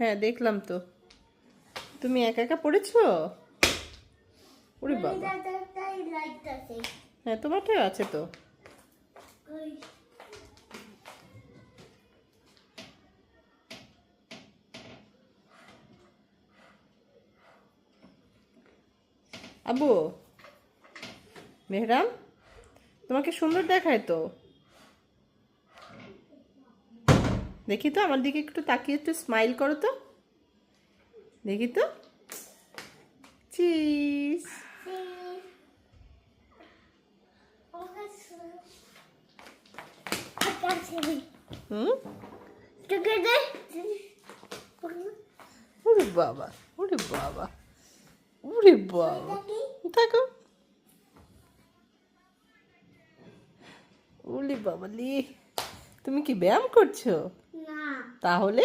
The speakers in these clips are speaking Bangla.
হ্যাঁ দেখলাম তো। তুমি একা একা পড়েছো? ওরে বাবা। হ্যাঁ তোমারটাও আছে তো। আব্বু, মেহরাম, তোমাকে সুন্দর দেখায় তো। দেখি তো, আমার দিকে একটু তাকিয়ে একটু স্মাইল করো তো, দেখি তো। চিজ। হুম। ওরে বাবা, ওরে বাবা, ওরে বাবা। থাকো। ওরে বাবা লি, তুমি কি ব্যায়াম করছো? না, তাহলে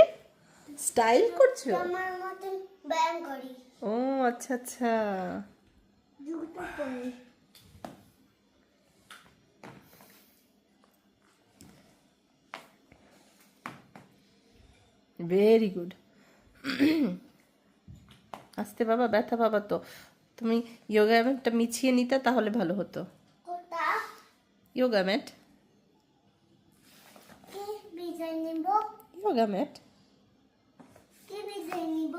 স্টাইল করছো? আমার মতন ব্যায়াম করি। ও আচ্ছা আচ্ছা। জুতো পরি। Very good. আস্তে বাবা, ব্যথা বাবা তো। তুমি যোগা ম্যাটটা মিছিয়ে নিতে তাহলে ভালো হতো। কোথা যোগা ম্যাট, কি ডিজাইন নিব? যোগা ম্যাট। কি ডিজাইন নিব?